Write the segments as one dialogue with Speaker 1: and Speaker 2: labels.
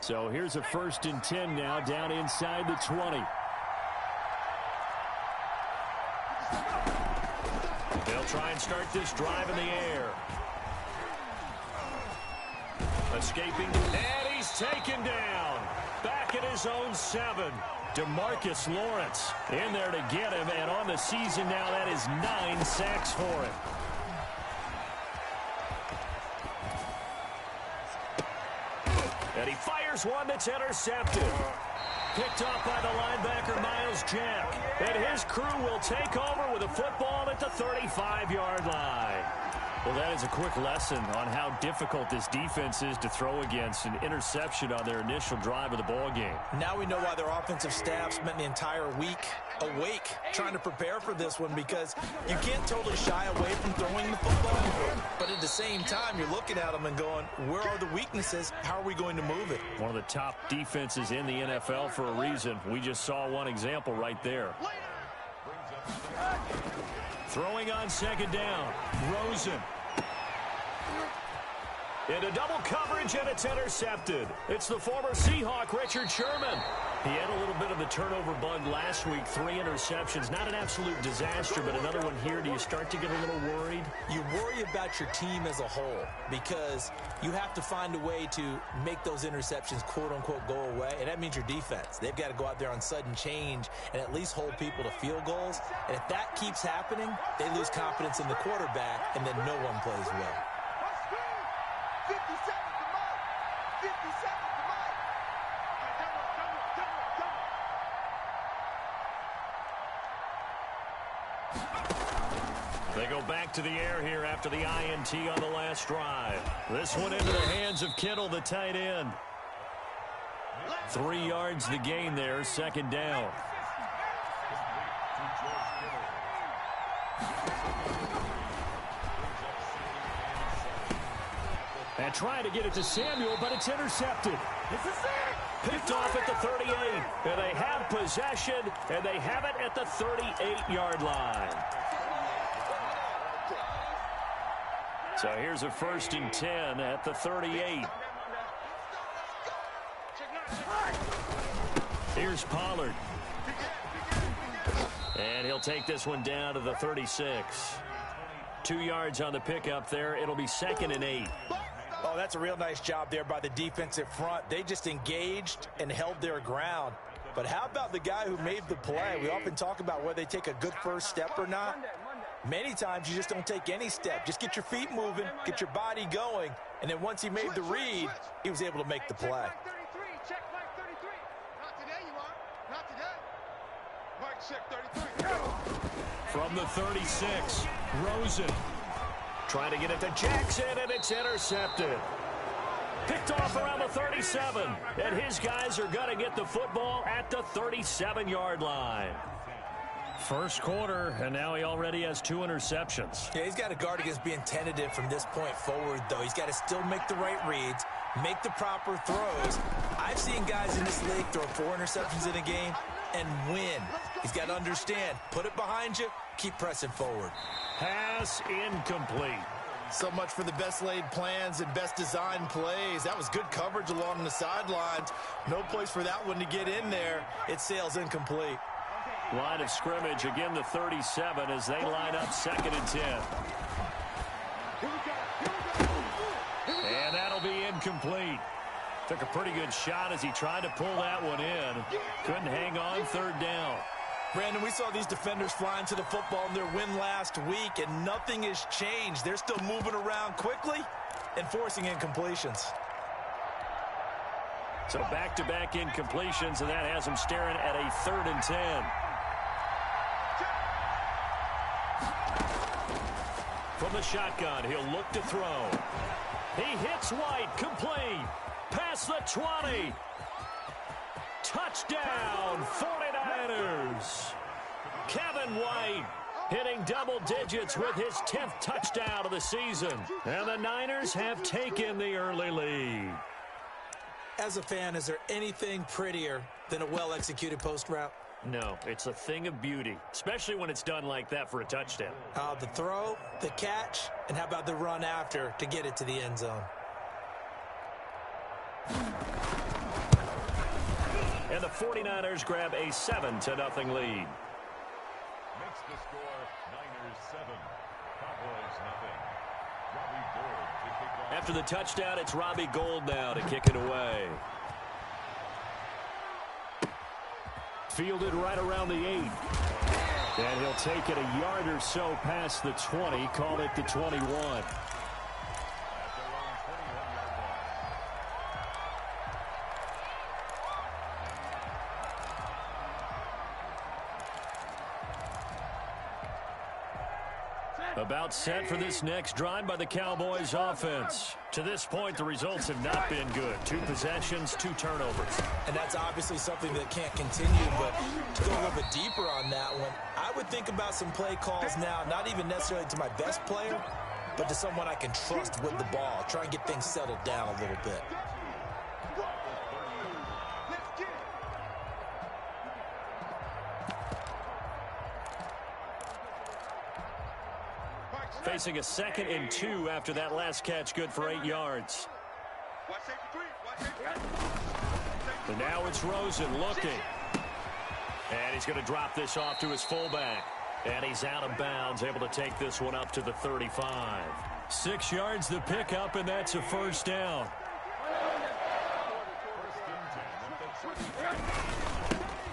Speaker 1: So here's a 1st and 10 now, down inside the 20. They'll try and start this drive in the air. Escaping, and he's taken down. Back at his own 7. DeMarcus Lawrence in there to get him, and on the season now, that is 9 sacks for him. And he fires one that's intercepted. Picked off by the linebacker, Myles Jack. And his crew will take over with a football at the 35-yard line. Well, that is a quick lesson on how difficult this defense is to throw against. An interception on their initial drive of the ball game.
Speaker 2: Now we know why their offensive staff spent the entire week awake trying to prepare for this one, because you can't totally shy away from throwing the football, but at the same time you're looking at them and going, where are the weaknesses? How are we going to move it?
Speaker 1: One of the top defenses in the NFL for a reason. We just saw one example right there. Throwing on 2nd down, Rosen. Into double coverage, and it's intercepted. It's the former Seahawk, Richard Sherman. He had a little bit of the turnover bug last week, 3 interceptions. Not an absolute disaster, but another one here. Do you start to get a little worried?
Speaker 2: You worry about your team as a whole, because you have to find a way to make those interceptions, quote-unquote, go away, and that means your defense. They've got to go out there on sudden change and at least hold people to field goals, and if that keeps happening, they lose confidence in the quarterback, and then no one plays well.
Speaker 3: 50 seconds to Mike. 50 seconds to Mike.
Speaker 1: They go back to the air here after the INT on the last drive. This one into the hands of Kittle, the tight end. 3 yards the gain there, 2nd down. And trying to get it to Samuel, but it's intercepted. Picked off at the 38. And they have possession, and they have it at the 38-yard line. So here's a 1st and 10 at the 38. Here's Pollard. And he'll take this one down to the 36. 2 yards on the pickup there. It'll be 2nd and 8.
Speaker 2: Oh, that's a real nice job there by the defensive front. They just engaged and held their ground. But how about the guy who made the play? We often talk about whether they take a good first step or not. Many times you just don't take any step. Just get your feet moving, get your body going, and then once he made the read, he was able to make the play.
Speaker 3: Check Mike 33. Not today, you are. Not today. Mike check 33.
Speaker 1: From the 36, Rosen. Trying to get it to Jackson, and it's intercepted. Picked off around the 37, and his guys are going to get the football at the 37-yard line. First quarter, and now he already has 2 interceptions.
Speaker 2: Yeah, he's got to guard against being tentative from this point forward, though. He's got to still make the right reads, make the proper throws. I've seen guys in this league throw 4 interceptions in a game and win. He's got to understand, put it behind you, keep pressing forward.
Speaker 1: Pass incomplete.
Speaker 4: So much for the best laid plans and best designed plays. That was good coverage along the sidelines. No place for that one to get in there. It sails incomplete.
Speaker 1: Line of scrimmage, again the 37 as they line up 2nd and 10. And that'll be incomplete. Took a pretty good shot as he tried to pull that one in. Couldn't hang on, 3rd down.
Speaker 2: Brandon, we saw these defenders flying to the football in their win last week, and nothing has changed. They're still moving around quickly and forcing incompletions.
Speaker 1: So back-to-back incompletions, and that has him staring at a 3rd and 10. From the shotgun, he'll look to throw. He hits White, complete. Past the 20. Touchdown, 49ers. Kevin White hitting double digits with his 10th touchdown of the season. And the Niners have taken the early lead.
Speaker 2: As a fan, is there anything prettier than a well-executed post route?
Speaker 1: No, it's a thing of beauty, especially when it's done like that for a touchdown.
Speaker 2: The throw, the catch, and how about the run after to get it to the end zone?
Speaker 1: And the 49ers grab a 7-0 lead.
Speaker 5: Makes the score Niners 7, Cowboys nothing. Robbie Gould to kick off.
Speaker 1: After the touchdown, it's Robbie Gould now to kick it away. Fielded right around the 8. And he'll take it a yard or so past the 20, call it the 21. About set for this next drive by the Cowboys offense. To this point, the results have not been good. 2 possessions, 2 turnovers.
Speaker 2: And that's obviously something that can't continue, but to go a little bit deeper on that one, I would think about some play calls now, not even necessarily to my best player, but to someone I can trust with the ball. Try and get things settled down a little bit.
Speaker 1: Facing a 2nd and 2 after that last catch, good for 8 yards. And now it's Rosen looking. And he's going to drop this off to his fullback. And he's out of bounds, able to take this one up to the 35. 6 yards the pickup, and that's a first down.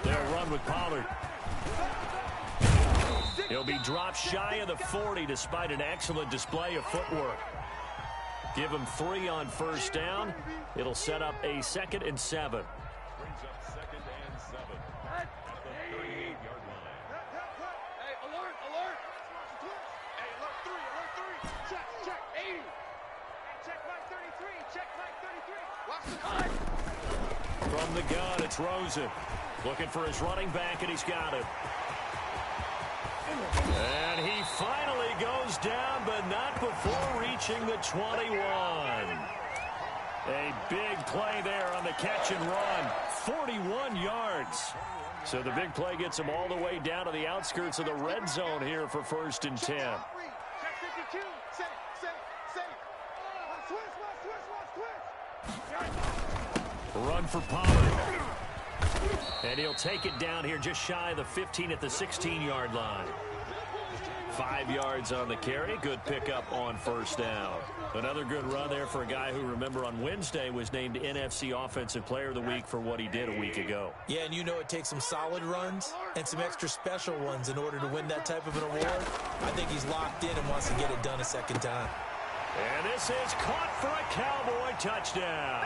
Speaker 1: They'll run with Pollard. He'll be dropped shy of the 40 despite an excellent display of footwork. Give him 3 on first down. It'll set up a 2nd and 7.
Speaker 5: Brings up 2nd and 7 at the 38-yard line.
Speaker 3: Hey, alert, alert. Hey, alert 3, alert 3. Check, check, 80. Check Mike 33, check Mike 33. Watch the cut.
Speaker 1: From the gun, it's Rosen. Looking for his running back, and he's got it. And he finally goes down, but not before reaching the 21. A big play there on the catch and run. 41 yards. So the big play gets him all the way down to the outskirts of the red zone here for 1st and 10.
Speaker 3: Check 52. Safe, safe, safe. Switch.
Speaker 1: Run for Pollard. And he'll take it down here just shy of the 15 at the 16-yard line. 5 yards on the carry. Good pickup on first down. Another good run there for a guy who, remember, on Wednesday was named NFC Offensive Player of the Week for what he did a week ago.
Speaker 2: Yeah, and you know it takes some solid runs and some extra special ones in order to win that type of an award. I think he's locked in and wants to get it done a second time.
Speaker 1: And this is caught for a Cowboy touchdown.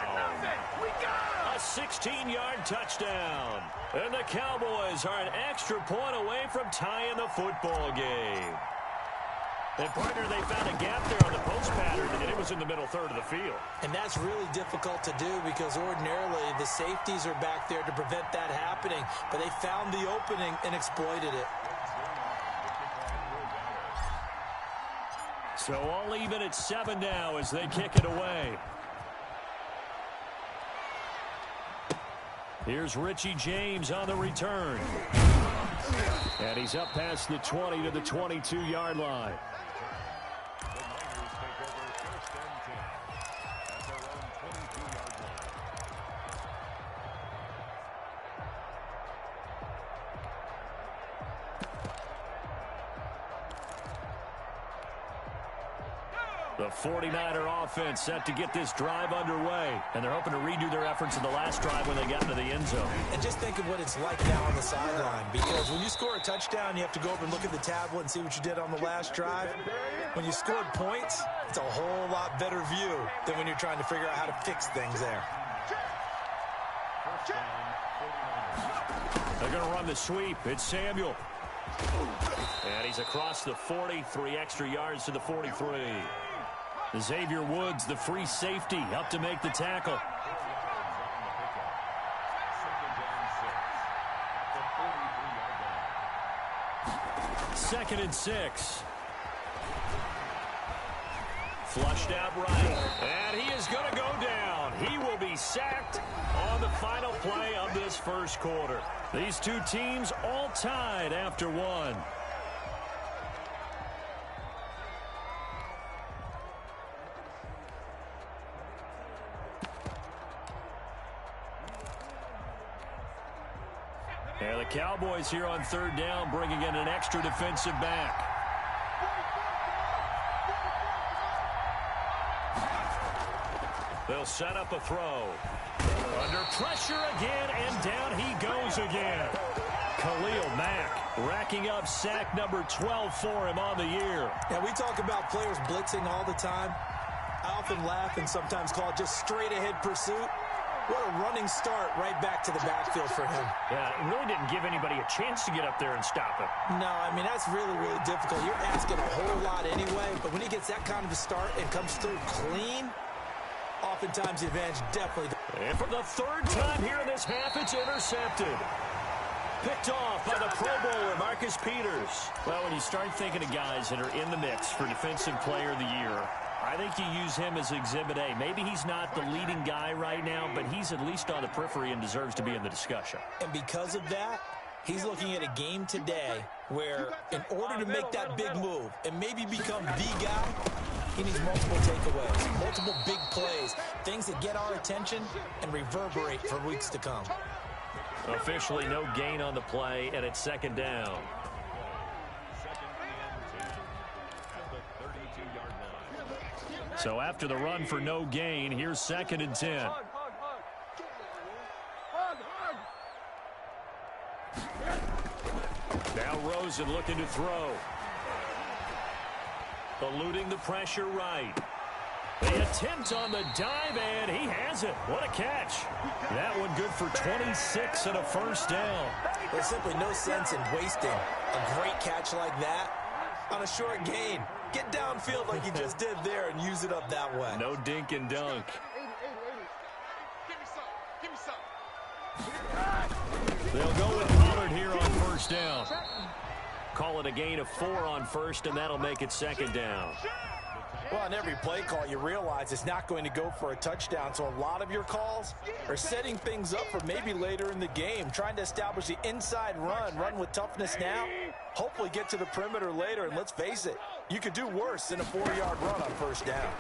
Speaker 1: A 16-yard touchdown. And the Cowboys are an extra point away from tying the football game. And, partner, they found a gap there on the post pattern, and it was in the middle third of the field.
Speaker 2: And that's really difficult to do because ordinarily the safeties are back there to prevent that happening. But they found the opening and exploited it.
Speaker 1: So all even at 7 now as they kick it away. Here's Richie James on the return. And he's up past the 20 to the 22-yard line. The 49er offense set to get this drive underway. And they're hoping to redo their efforts in the last drive when they got into the end zone.
Speaker 2: And just think of what it's like now on the sideline. Because when you score a touchdown, you have to go over and look at the tablet and see what you did on the last drive. When you scored points, it's a whole lot better view than when you're trying to figure out how to fix things there.
Speaker 1: They're going to run the sweep. It's Samuel. And he's across the 40, 3 extra yards to the 43. Xavier Woods, the free safety, up to make the tackle. Second and 6. Flushed out right. And he is going to go down. He will be sacked on the final play of this first quarter. These two teams all tied after one. And the Cowboys here on third down bringing in an extra defensive back. They'll set up a throw. Under pressure again, and down he goes again. Khalil Mack racking up sack number 12 for him on the year.
Speaker 2: Now, we talk about players blitzing all the time. I often laugh and sometimes call it just straight-ahead pursuit. What a running start right back to the backfield for him.
Speaker 1: Yeah, it really didn't give anybody a chance to get up there and stop it.
Speaker 2: No, I mean, that's really, really difficult. You're asking a whole lot anyway, but when he gets that kind of a start and comes through clean, oftentimes the advantage definitely.
Speaker 1: And for the third time here in this half, it's intercepted. Picked off by the Pro Bowler, Marcus Peters. Well, when you start thinking of guys that are in the mix for Defensive Player of the Year, I think you use him as Exhibit A. Maybe he's not the leading guy right now, but he's at least on the periphery and deserves to be in the discussion.
Speaker 2: And because of that, he's looking at a game today where in order to make that big move and maybe become the guy, he needs multiple takeaways, multiple big plays, things that get our attention and reverberate for weeks to come.
Speaker 1: Officially no gain on the play, and it's second down. So after the run for no gain, here's 2nd and 10. Now Rosen looking to throw. Eluding the pressure right. The attempt on the dive, and he has it. What a catch. That one good for 26 and a first down.
Speaker 2: There's simply no sense in wasting a great catch like that on a short gain. Get downfield like you just did there and use it up that way.
Speaker 1: No dink and dunk.
Speaker 3: 80. Give me some.
Speaker 1: They'll go with Pollard here on first down. Call it a gain of 4 on first, and that'll make it second down.
Speaker 2: Well, on every play call, you realize it's not going to go for a touchdown, so a lot of your calls are setting things up for maybe later in the game, trying to establish the inside run with toughness now, hopefully get to the perimeter later, and let's face it, you could do worse than a 4-yard run on first down.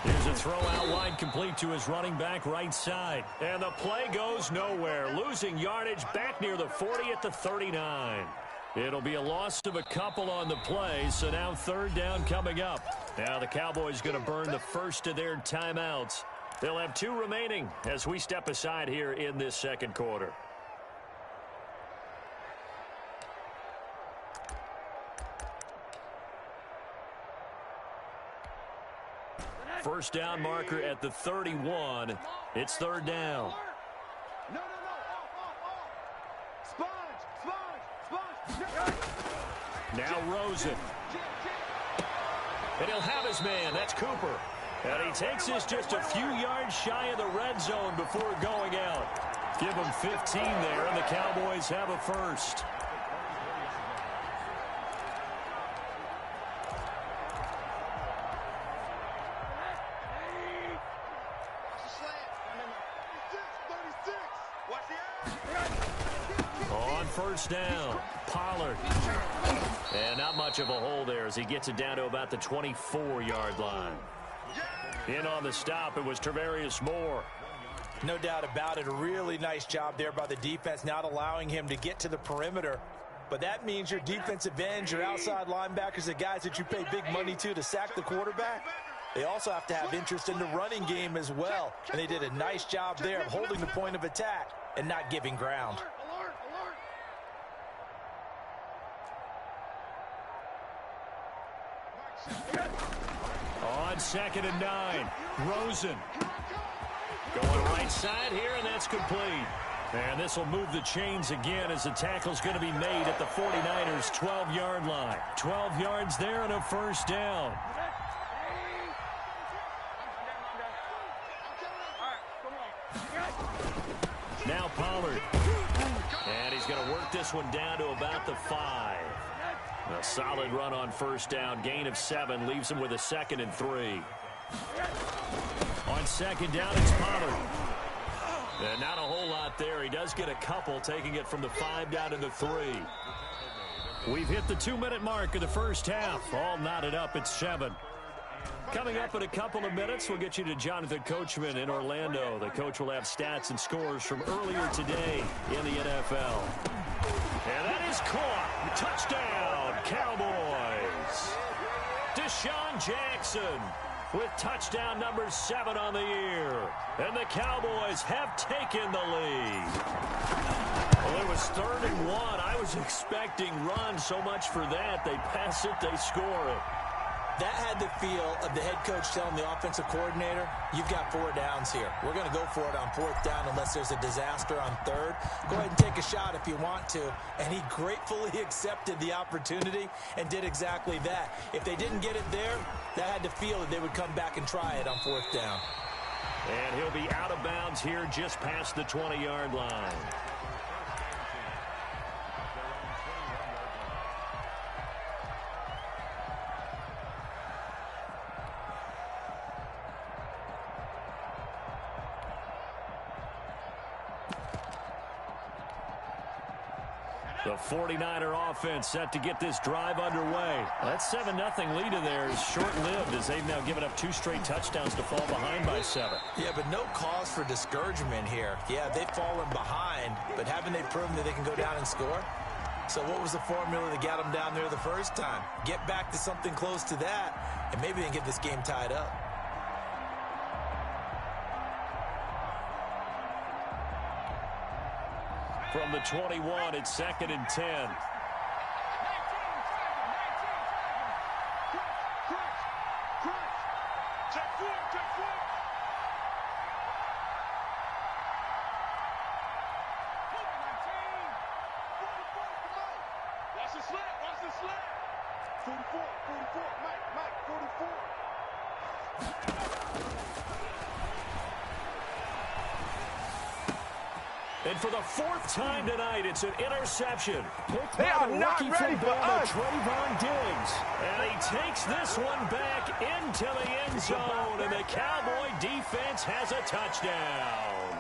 Speaker 1: Here's a throw out wide, complete to his running back right side. And the play goes nowhere, losing yardage back near the 40 at the 39. It'll be a loss of a couple on the play, so now third down coming up. Now the Cowboys going to burn the first of their timeouts. They'll have 2 remaining as we step aside here in this second quarter. First down marker at the 31. It's third down.
Speaker 3: No. Sponge.
Speaker 1: Now Rosen. And he'll have his man. That's Cooper. And he takes this just a few yards shy of the red zone before going out. Give him 15 there, and the Cowboys have a first. On first down, Pollard. And not much of a hole there as he gets it down to about the 24-yard line. In on the stop, it was Tarvarius Moore.
Speaker 2: No doubt about it. A really nice job there by the defense, not allowing him to get to the perimeter. But that means your defensive ends, your outside linebackers, the guys that you pay big money to sack the quarterback, they also have to have interest in the running game as well. And they did a nice job there of holding the point of attack and not giving ground.
Speaker 1: On 2nd and 9, Rosen. Going right side here, and that's complete. And this will move the chains again as the tackle's going to be made at the 49ers' 12-yard line. 12 yards there and a first down. Now Pollard. And he's going to work this one down to about the 5. A solid run on first down. Gain of 7 leaves him with a 2nd and 3. On second down, it's Pollard. And not a whole lot there. He does get a couple, taking it from the 5 down to the 3. We've hit the 2-minute mark of the first half. All knotted up at 7. Coming up in a couple of minutes, we'll get you to Jonathan Coachman in Orlando. The coach will have stats and scores from earlier today in the NFL. And that is caught. Touchdown, Cowboys. Deshaun Jackson with touchdown number 7 on the year. And the Cowboys have taken the lead. Well, it was 3rd and 1. I was expecting run so much for that. They pass it, they score it.
Speaker 2: That had the feel of the head coach telling the offensive coordinator, you've got 4 downs here. We're going to go for it on 4th down unless there's a disaster on 3rd. Go ahead and take a shot if you want to. And he gratefully accepted the opportunity and did exactly that. If they didn't get it there, that had the feel that they would come back and try it on 4th down.
Speaker 1: And he'll be out of bounds here just past the 20-yard line. The 49er offense set to get this drive underway. That 7-0 lead of theirs is short-lived as they've now given up 2 straight touchdowns to fall behind by 7.
Speaker 2: Yeah, but no cause for discouragement here. Yeah, they've fallen behind, but haven't they proven that they can go down and score? So what was the formula that got them down there the first time? Get back to something close to that, and maybe they can get this game tied up.
Speaker 1: From the 21, it's 2nd and 10.
Speaker 3: Watch the slant, watch the slant. 44, Mike, 44.
Speaker 1: And for the 4th time tonight, it's an interception.
Speaker 6: They are not ready for us.
Speaker 1: Trayvon Diggs. And he takes this one back into the end zone, and the Cowboy defense has a touchdown.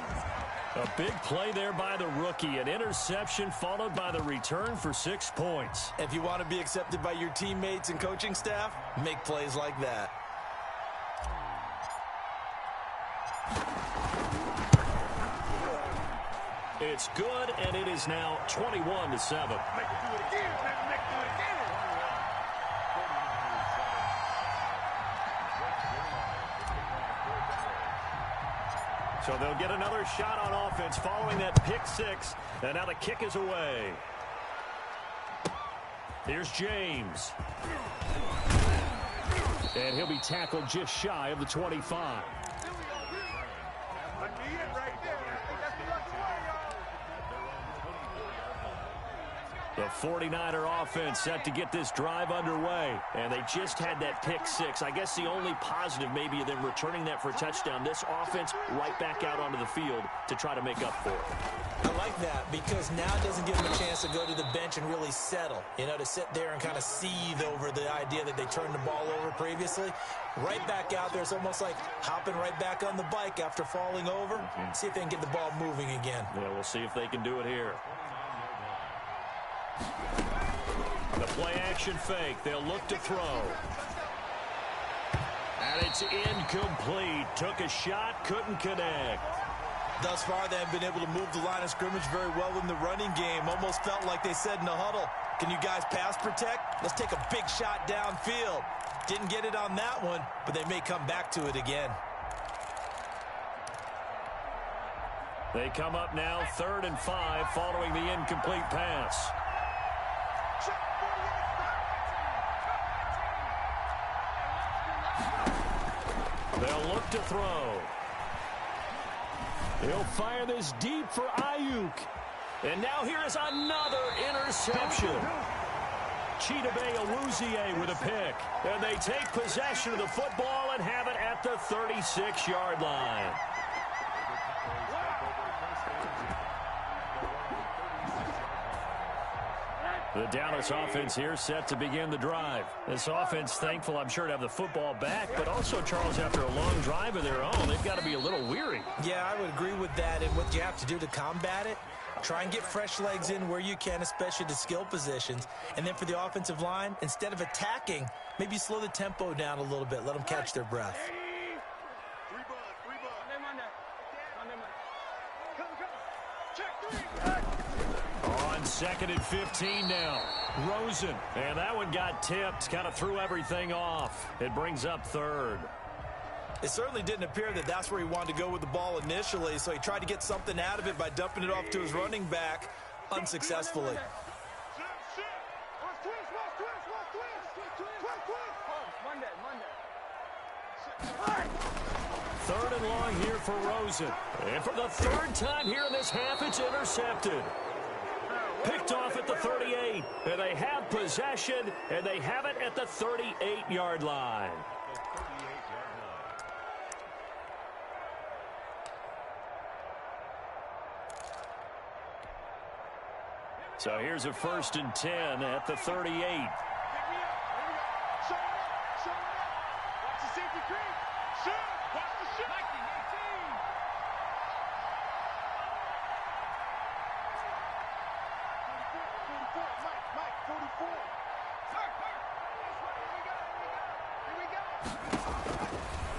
Speaker 1: A big play there by the rookie. An interception followed by the return for 6 points.
Speaker 2: If you want to be accepted by your teammates and coaching staff, make plays like that.
Speaker 1: It's good, and it is now 21-7.
Speaker 3: Make it do it again, baby. Make it do it again.
Speaker 1: So they'll get another shot on offense following that pick 6. And now the kick is away. Here's James. And he'll be tackled just shy of the 25.
Speaker 3: I need it right there. That's the lucky way, y'all.
Speaker 1: The 49er offense set to get this drive underway. And they just had that pick 6. I guess the only positive maybe of them returning that for a touchdown. This offense right back out onto the field to try to make up for it.
Speaker 2: I like that because now it doesn't give them a chance to go to the bench and really settle. You know, to sit there and kind of seethe over the idea that they turned the ball over previously. Right back out there. It's almost like hopping right back on the bike after falling over. See if they can get the ball moving again.
Speaker 1: Yeah, we'll see if they can do it here. The play-action fake. They'll look to throw. And it's incomplete. Took a shot, couldn't connect.
Speaker 2: Thus far, they haven't been able to move the line of scrimmage very well in the running game. Almost felt like they said in the huddle, can you guys pass protect? Let's take a big shot downfield. Didn't get it on that one, but they may come back to it again.
Speaker 1: They come up now 3rd and 5 following the incomplete pass. They'll look to throw. He'll fire this deep for Ayuk. And now here is another interception. Chidobe Awuzie with a pick. And they take possession of the football and have it at the 36-yard line. The Dallas offense here set to begin the drive. This offense thankful, I'm sure, to have the football back, but also, Charles, after a long drive of their own, they've got to be a little weary.
Speaker 2: Yeah, I would agree with that. And what you have to do to combat it, Try and get fresh legs in where you can, especially the skill positions. And then for the offensive line, instead of attacking, maybe slow the tempo down a little bit. Let them catch their breath.
Speaker 1: On 2nd and 15 now. Rosen. And that one got tipped. Kind of threw everything off. It brings up 3rd.
Speaker 4: It certainly didn't appear that that's where he wanted to go with the ball initially, so he tried to get something out of it by dumping it off to his running back unsuccessfully.
Speaker 1: Third and long here for Rosen. And for the 3rd time here in this half, it's intercepted. Picked off at the 38. And they have possession, and they have it at the 38-yard line. So here's a 1st and 10 at the 38.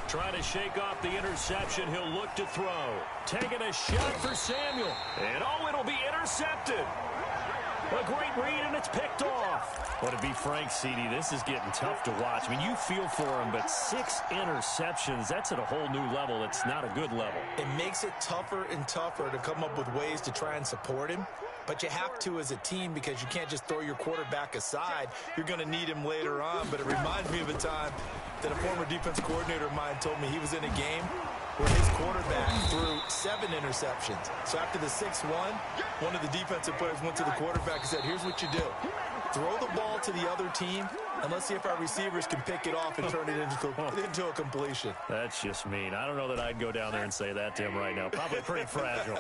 Speaker 1: Trying to shake off the interception. He'll look to throw. Taking a shot for Samuel. And oh, it'll be intercepted. A great read, and it's picked off. Well, to be frank, CD, this is getting tough to watch. I mean, you feel for him, but 6 interceptions, that's at a whole new level. It's not a good level.
Speaker 2: It makes it tougher and tougher to come up with ways to try and support him. But you have to as a team because you can't just throw your quarterback aside. You're going to need him later on. But it reminds me of a time that a former defense coordinator of mine told me he was in a game where his quarterback threw 7 interceptions. So after the 6th one of the defensive players went to the quarterback and said, here's what you do. Throw the ball to the other team, and let's see if our receivers can pick it off and turn it into a completion.
Speaker 1: That's just mean. I don't know that I'd go down there and say that to him right now. Probably pretty fragile.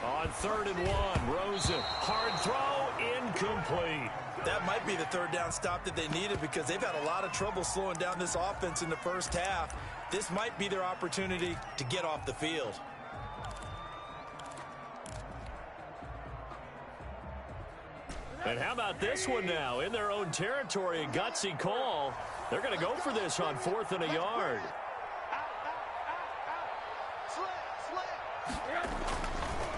Speaker 1: On 3rd and 1, Rosen. Hard throw, incomplete.
Speaker 4: That might be the 3rd down stop that they needed because they've had a lot of trouble slowing down this offense in the first half. This might be their opportunity to get off the field.
Speaker 1: And how about this one now? In their own territory, a gutsy call. They're going to go for this on 4th and a yard.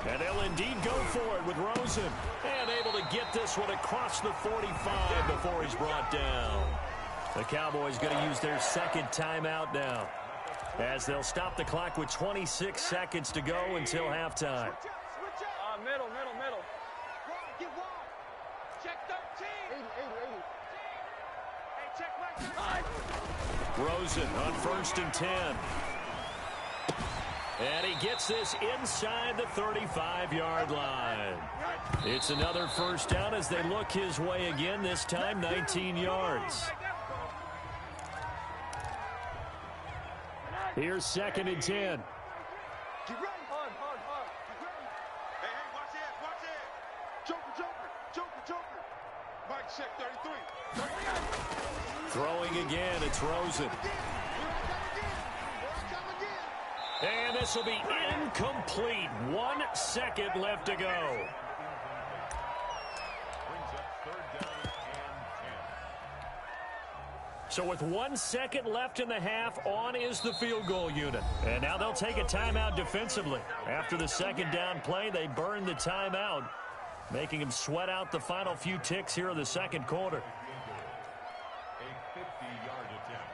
Speaker 1: And they'll indeed go for it with Rosen. And able to get this one across the 45 before he's brought down. The Cowboys going to use their 2nd timeout now, as they'll stop the clock with 26 seconds to go until halftime.
Speaker 3: Middle. Get wide. Check 13. 80. Hey, check Mike.
Speaker 1: Rosen on 1st and 10. And he gets this inside the 35-yard line. It's another 1st down as they look his way again, this time 19 yards. Here's 2nd and 10.
Speaker 3: Get ready. Hard. Hey, watch it. Joker. Mike, check 33.
Speaker 1: Throwing again, it's Rosen. And this will be incomplete. 1 second left to go. So with 1 second left in the half, on is the field goal unit. And now they'll take a timeout defensively. After the 2nd down play, they burn the timeout, making them sweat out the final few ticks here in the 2nd quarter.
Speaker 5: A 50-yard attempt.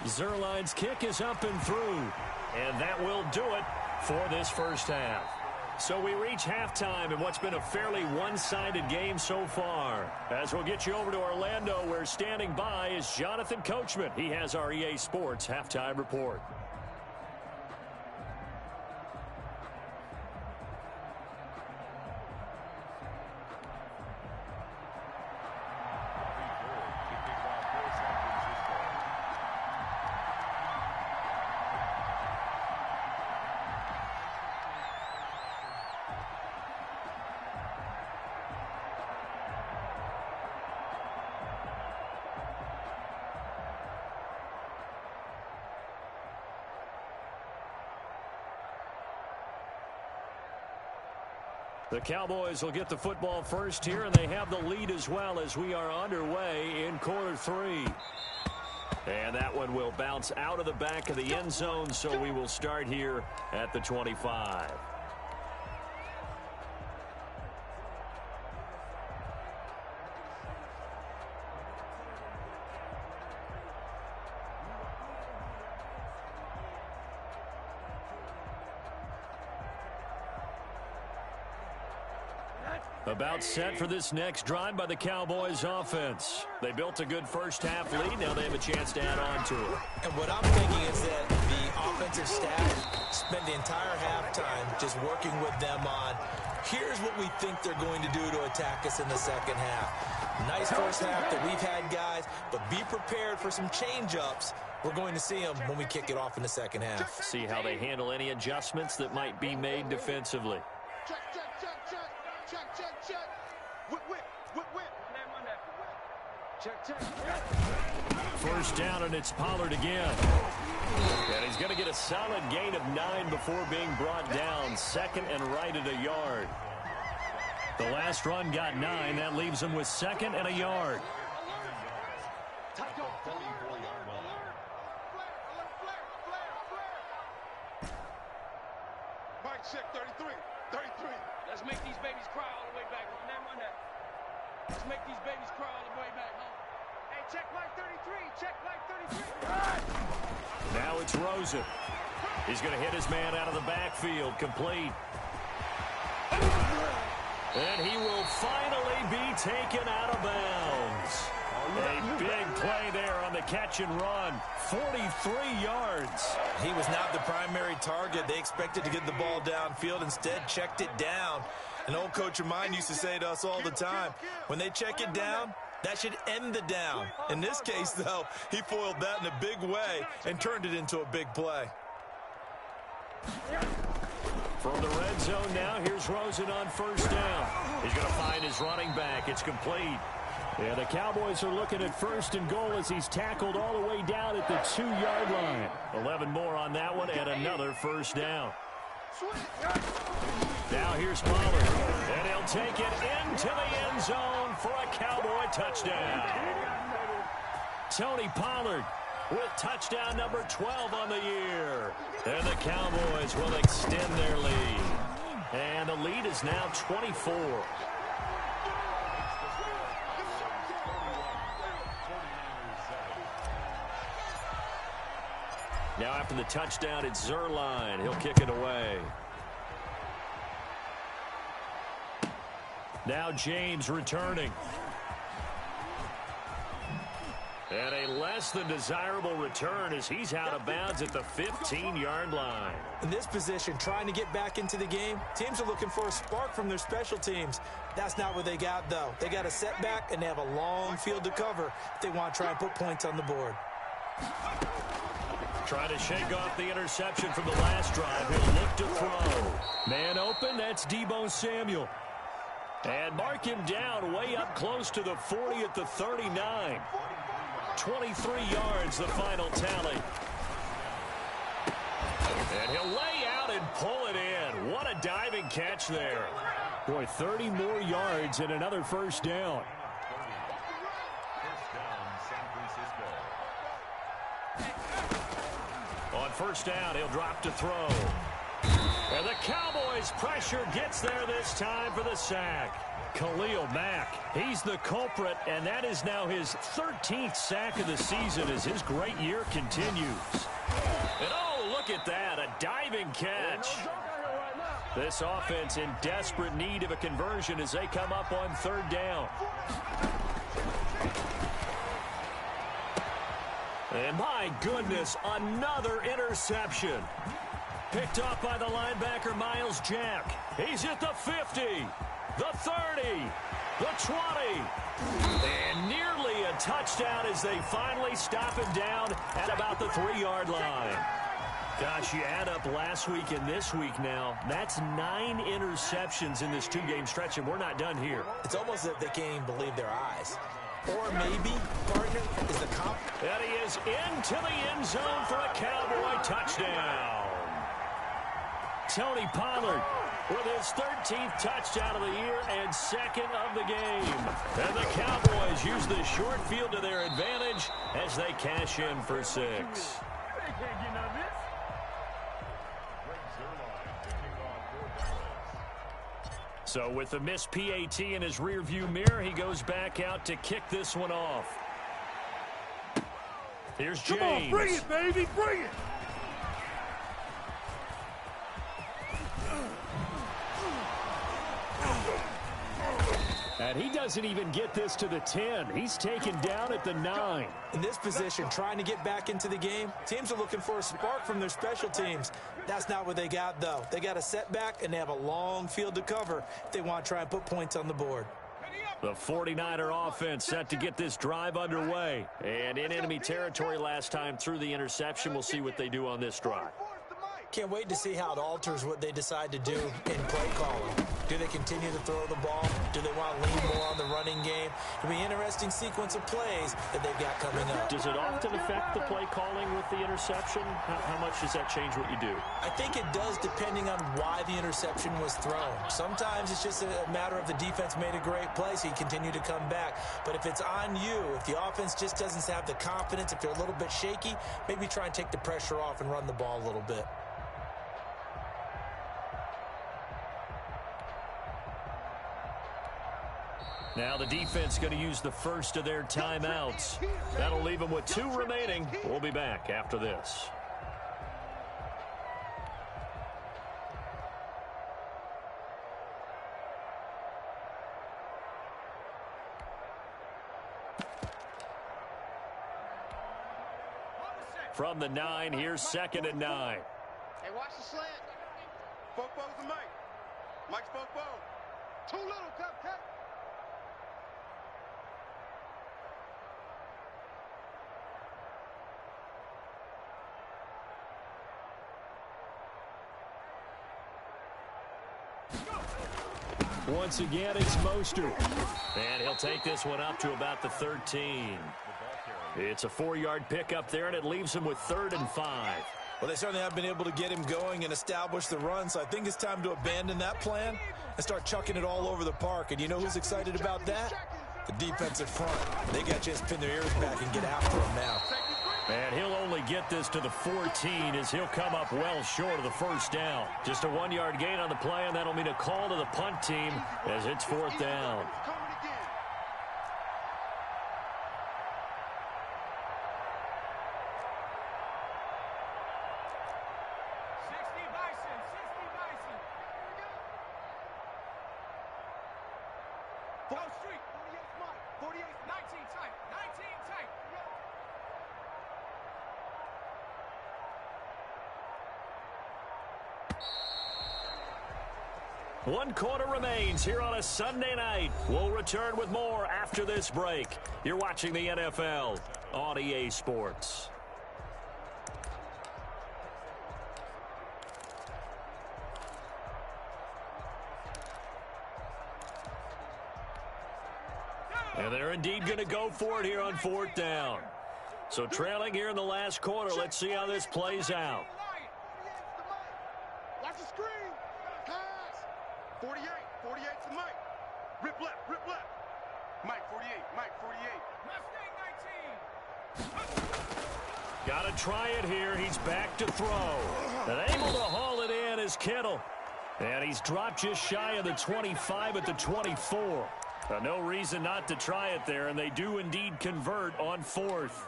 Speaker 1: Zuerlein's kick is up and through. And that will do it for this 1st half. So we reach halftime in what's been a fairly one-sided game so far. As we'll get you over to Orlando, where standing by is Jonathan Coachman. He has our EA Sports halftime report. The Cowboys will get the football first here, and they have the lead as well as we are underway in quarter 3. And that one will bounce out of the back of the end zone, so we will start here at the 25. About set for this next drive by the Cowboys offense. They built a good first half lead. Now they have a chance to add on to it.
Speaker 2: And what I'm thinking is that the offensive staff spent the entire halftime just working with them on, here's what we think they're going to do to attack us in the second half. Nice first half that we've had, guys, but be prepared for some change-ups. We're going to see them when we kick it off in the second half.
Speaker 1: See how they handle any adjustments that might be made defensively.
Speaker 3: Check, check, check, check. Check, check, check. Whip, whip, whip, whip. Check, check.
Speaker 1: First down, and it's Pollard again. And he's going to get a solid gain of 9 before being brought down. Second and right at a yard. The last run got 9. That leaves him with second and a yard.
Speaker 3: Mike, check 33. 33.
Speaker 7: Let's make these babies cry all the way back home. Run that. Let's make these babies cry all the way back home.
Speaker 3: Hey, check Mike 33. Check Mike 33.
Speaker 1: Now it's Rosen. He's going to hit his man out of the backfield. Complete. And he will finally be taken out of bounds. A big play there on the catch and run. 43 yards.
Speaker 2: He was not the primary target. They expected to get the ball downfield. Instead, checked it down. An old coach of mine used to say to us all the time, when they check it down, that should end the down. In this case, though, he foiled that in a big way and turned it into a big play.
Speaker 1: From the red zone now, here's Rosen on first down. He's going to find his running back. It's complete. Yeah, the Cowboys are looking at first and goal as he's tackled all the way down at the 2-yard line. 11 more on that one and another first down. Now here's Pollard, and he'll take it into the end zone for a Cowboy touchdown. Tony Pollard with touchdown number 12 on the year. And the Cowboys will extend their lead. And the lead is now 24. Now after the touchdown, it's Zuerlein. He'll kick it away. Now James returning. And a less than desirable return as he's out of bounds at the 15-yard line.
Speaker 2: In this position, trying to get back into the game, teams are looking for a spark from their special teams. That's not what they got, though. They got a setback, and they have a long field to cover if they want to try and put points on the board.
Speaker 1: Trying to shake off the interception from the last drive. He'll look to throw. Man open, that's Deebo Samuel. And mark him down way up close to the 40 at the 39. 23 yards, the final tally. And he'll lay out and pull it in. What a diving catch there. Boy, 30 more yards and another first down.
Speaker 5: First down, San Francisco.
Speaker 1: On first down, he'll drop to throw. And the Cowboys' pressure gets there this time for the sack. Khalil Mack, he's the culprit, and that is now his 13th sack of the season as his great year continues. And oh, look at that, a diving catch. This offense in desperate need of a conversion as they come up on third down. And my goodness, another interception. Picked off by the linebacker, Myles Jack. He's at the 50, the 30, the 20. And nearly a touchdown as they finally stop him down at about the 3-yard line. Gosh, you add up last week and this week now, that's 9 interceptions in this 2-game stretch, and we're not done here.
Speaker 2: It's almost as if they can't even believe their eyes. Or maybe, partner, is the comp.
Speaker 1: And he is into the end zone for a Cowboy touchdown. Tony Pollard with his 13th touchdown of the year and second of the game. And the Cowboys use the short field to their advantage as they cash in for 6. So with the missed PAT in his rearview mirror, he goes back out to kick this one off. Here's James.
Speaker 6: Come on, bring it, baby, bring it.
Speaker 1: And he doesn't even get this to the 10. He's taken down at the 9.
Speaker 2: In this position, trying to get back into the game, teams are looking for a spark from their special teams. That's not what they got, though. They got a setback, and they have a long field to cover if they want to try and put points on the board.
Speaker 1: The 49er offense set to get this drive underway. And in enemy territory last time through the interception. We'll see what they do on this drive.
Speaker 2: Can't wait to see how it alters what they decide to do in play calling. Do they continue to throw the ball? Do they want to lean more on the running game? It'll be an interesting sequence of plays that they've got coming up.
Speaker 1: Does it often affect the play calling with the interception? How much does that change what you do?
Speaker 2: I think it does depending on why the interception was thrown. Sometimes it's just a matter of the defense made a great play, so you continue to come back. But if it's on you, if the offense just doesn't have the confidence, if they're a little bit shaky, maybe try and take the pressure off and run the ball a little bit.
Speaker 1: Now the defense going to use the first of their timeouts. That'll leave them with 2 remaining. We'll be back after this. From the 9, here's 2nd and 9.
Speaker 3: Hey, watch the slant. Fopo's the Mike. Mike's Fopo. Too little, cut.
Speaker 1: Once again, it's Mostert. And he'll take this one up to about the 13. It's a 4-yard pickup there, and it leaves him with 3rd and 5.
Speaker 4: Well, they certainly have been able to get him going and establish the run, so I think it's time to abandon that plan and start chucking it all over the park. And you know who's excited about that? The defensive front. They got a chance to pin their ears back and get after him now.
Speaker 1: And he'll only get this to the 14 as he'll come up well short of the first down. Just a 1-yard gain on the play, and that'll mean a call to the punt team as it's 4th down. One quarter remains here on a Sunday night. We'll return with more after this break. You're watching the NFL on EA Sports. And they're indeed going to go for it here on 4th down. So trailing here in the last quarter, let's see how this plays out.
Speaker 3: Watch the screen. Pass. 48 to Mike. Rip left. Mike 48, Mike 48.
Speaker 1: Got to try it here. He's back to throw. And able to haul it in is Kittle. And he's dropped just shy of the 25 at the 24. No reason not to try it there, and they do indeed convert on 4th.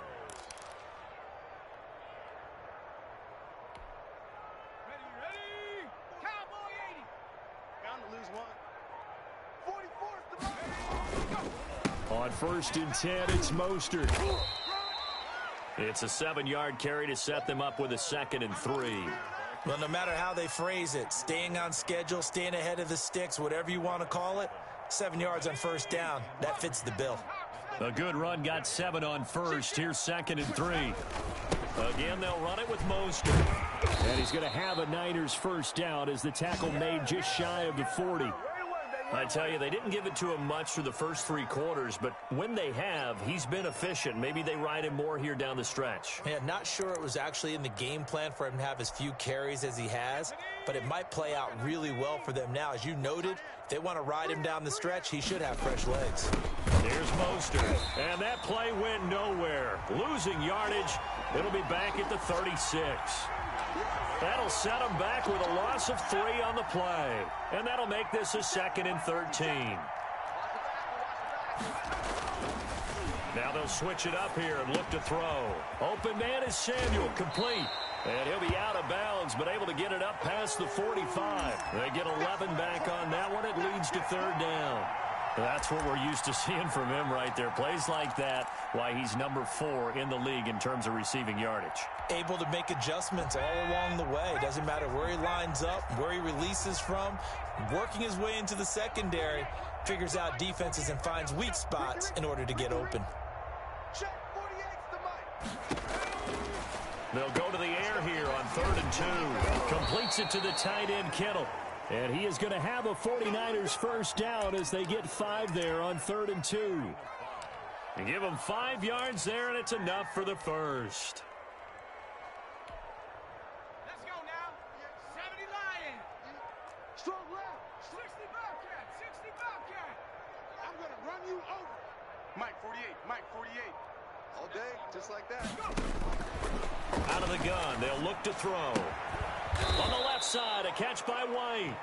Speaker 3: Ready. Cowboy 80. Bound to lose one. 44's the
Speaker 1: On 1st and 10, it's Mostert. It's a 7-yard carry to set them up with a 2nd and 3.
Speaker 2: Well, no matter how they phrase it, staying on schedule, staying ahead of the sticks, whatever you want to call it, 7 yards on 1st down. That fits the bill.
Speaker 1: A good run got 7 on 1st. Here's 2nd and 3. Again, they'll run it with Mostert. And he's going to have a Niners 1st down as the tackle made just shy of the 40. I tell you, they didn't give it to him much through the first 3 quarters, but when they have, he's been efficient. Maybe they ride him more here down the stretch.
Speaker 2: Yeah, not sure it was actually in the game plan for him to have as few carries as he has, but it might play out really well for them now. As you noted, if they want to ride him down the stretch, he should have fresh legs.
Speaker 1: Here's Mostert, and that play went nowhere. Losing yardage, it'll be back at the 36. That'll set them back with a loss of 3 on the play. And that'll make this a 2nd and 13. Now they'll switch it up here and look to throw. Open man is Samuel, complete. And he'll be out of bounds, but able to get it up past the 45. They get 11 back on that one. It leads to 3rd down. That's what we're used to seeing from him right there. Plays like that, why he's number 4 in the league in terms of receiving yardage.
Speaker 2: Able to make adjustments all along the way. Doesn't matter where he lines up, where he releases from. Working his way into the secondary, figures out defenses and finds weak spots in order to get open.
Speaker 1: They'll go to the air here on 3rd and 2. Completes it to the tight end, Kittle. And he is going to have a 49ers first down as they get 5 there on 3rd and 2. And give them 5 yards there, and it's enough for the first.
Speaker 7: Let's go now. 70 Lion.
Speaker 3: Strong left.
Speaker 7: 60 Bobcat. 60 Bobcat.
Speaker 3: I'm going to run you over. Mike 48. Mike 48. All day, just like that.
Speaker 1: Out of the gun, they'll look to throw. On the left side, a catch by White.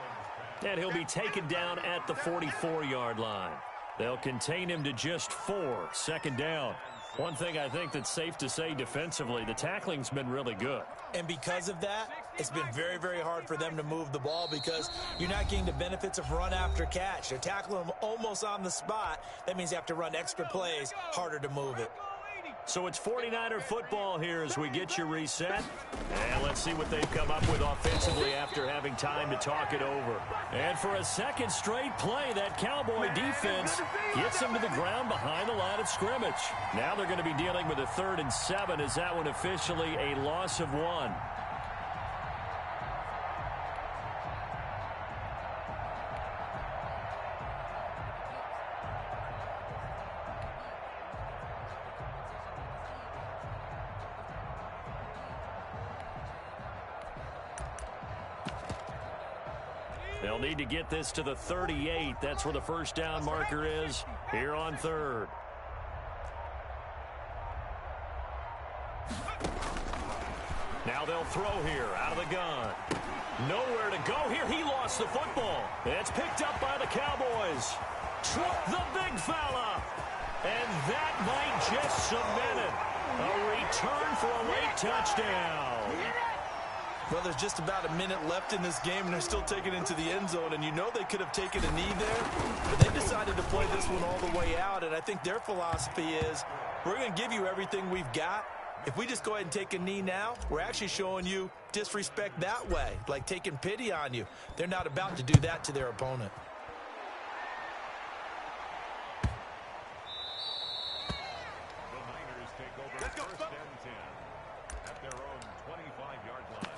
Speaker 1: And he'll be taken down at the 44-yard line. They'll contain him to just 4, 2nd down. One thing I think that's safe to say defensively, the tackling's been really good.
Speaker 2: And because of that, it's been very, very hard for them to move the ball because you're not getting the benefits of run after catch. They're tackling them almost on the spot. That means you have to run extra plays, harder to move it.
Speaker 1: So it's 49er football here as we get you reset. And let's see what they've come up with offensively after having time to talk it over. And for a 2nd straight play, that Cowboy defense gets them to the ground behind the line of scrimmage. Now they're going to be dealing with a 3rd and 7 as that one officially a loss of 1. They'll need to get this to the 38. That's where the first down marker is here on 3rd. Now they'll throw here out of the gun. Nowhere to go here. He lost the football. It's picked up by the Cowboys. The big fella. And that might just cement it. A return for a late touchdown.
Speaker 4: Well, there's just about a minute left in this game, and they're still taking it into the end zone. And you know they could have taken a knee there, but they decided to play this one all the way out. And I think their philosophy is, we're going to give you everything we've got. If we just go ahead and take a knee now, we're actually showing you disrespect that way, like taking pity on you. They're not about to do that to their opponent.
Speaker 5: The Niners take over 1st and 10 at their own 25-yard line.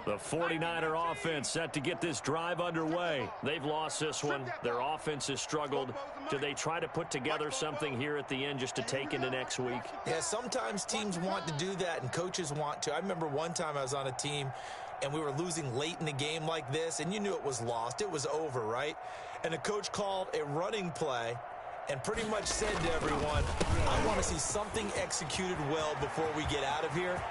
Speaker 1: The 49er offense set to get this drive underway. They've lost this one. Their offense has struggled. Do they try to put together something here at the end just to take into next week?
Speaker 2: Yeah, sometimes teams want to do that and coaches want to. I remember one time I was on a team and we were losing late in the game like this, and you knew it was lost. It was over, right? And the coach called a running play and pretty much said to everyone, I want to see something executed well before we get out of here.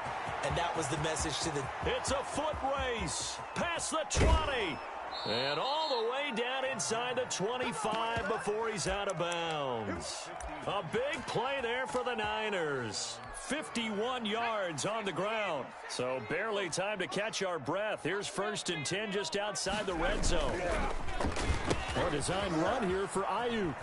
Speaker 2: And that was the message to the...
Speaker 1: It's a foot race past the 20. And all the way down inside the 25 before he's out of bounds. A big play there for the Niners. 51 yards on the ground. So barely time to catch our breath. Here's 1st and 10 just outside the red zone. A design run here for Ayuk.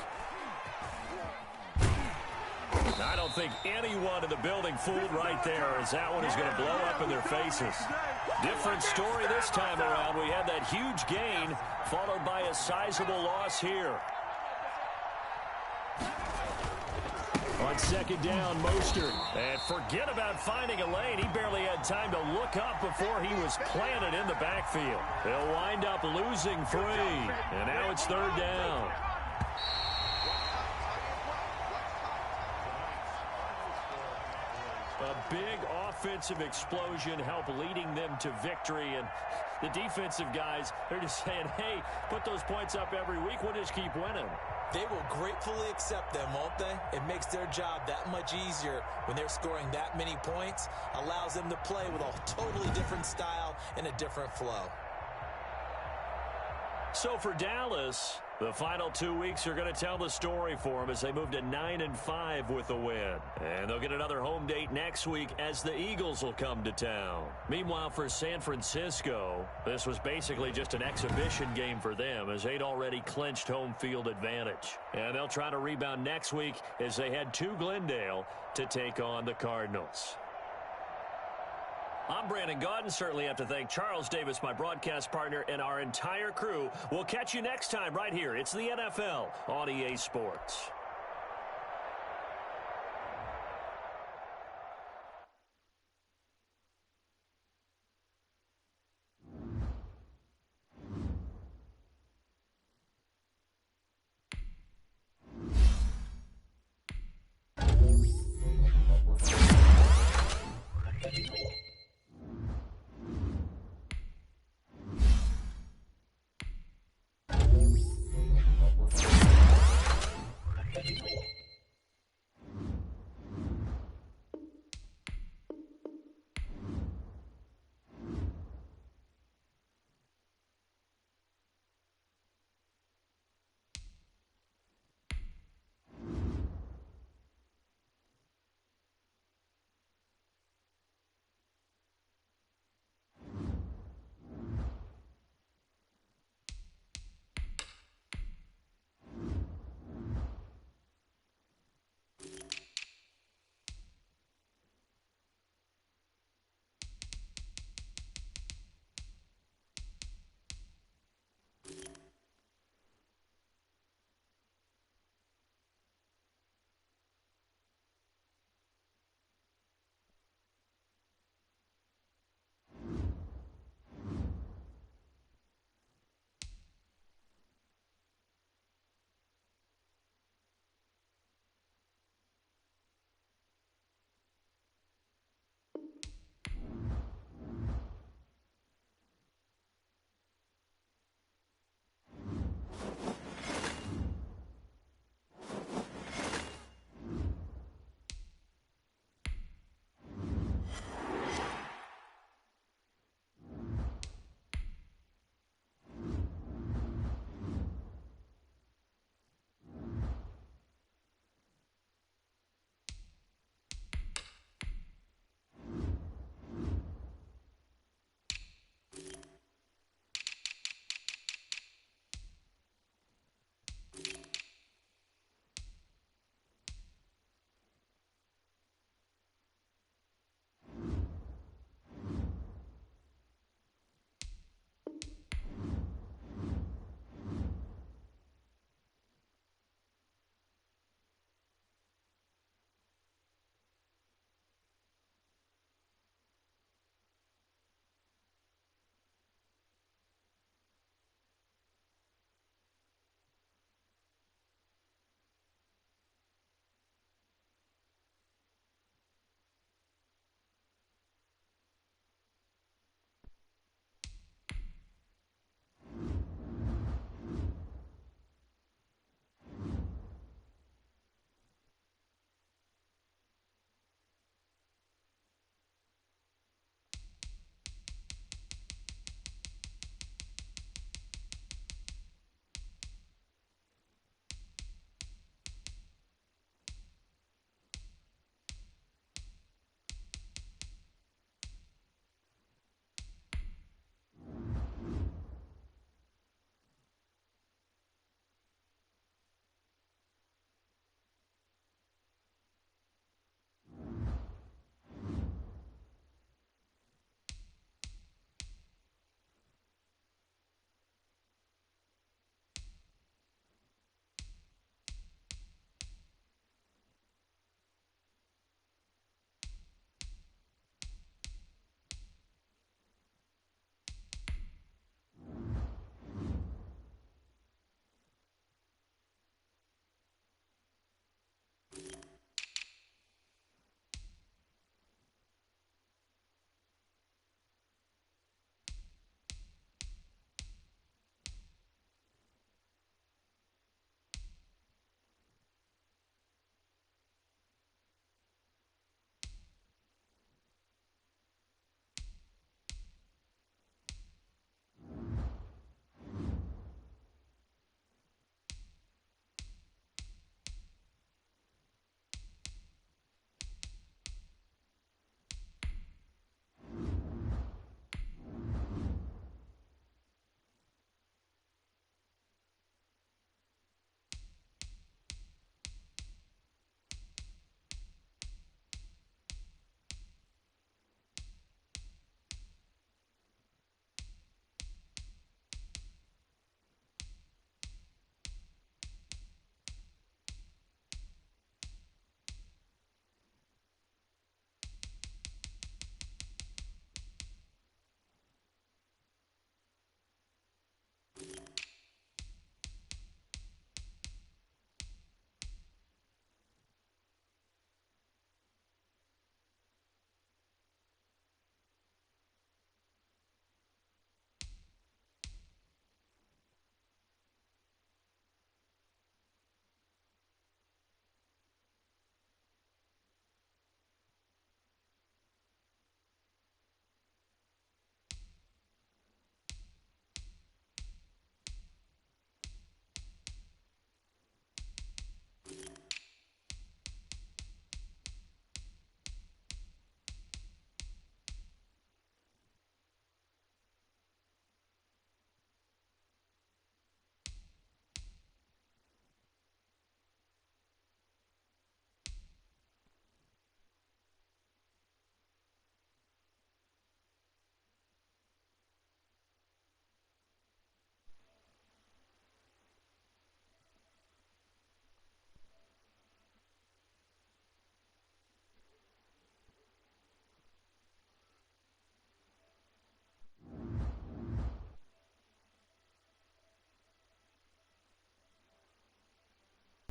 Speaker 1: I don't think anyone in the building fooled right there, as that one is going to blow up in their faces. Different story this time around. We had that huge gain followed by a sizable loss here. On second down, Mostert. And forget about finding a lane. He barely had time to look up before he was planted in the backfield. They'll wind up losing 3. And now it's third down. A big offensive explosion helped leading them to victory. And the defensive guys, they're just saying, hey, put those points up every week. We'll just keep winning.
Speaker 2: They will gratefully accept them, won't they? It makes their job that much easier when they're scoring that many points. Allows them to play with a totally different style and a different flow.
Speaker 1: So for Dallas, the final 2 weeks are going to tell the story for them as they move to 9-5 with a win. And they'll get another home date next week as the Eagles will come to town. Meanwhile, for San Francisco, this was basically just an exhibition game for them as they'd already clinched home field advantage. And they'll try to rebound next week as they head to Glendale to take on the Cardinals. I'm Brandon Gaudin. Certainly have to thank Charles Davis, my broadcast partner, and our entire crew. We'll catch you next time right here. It's the NFL on EA Sports.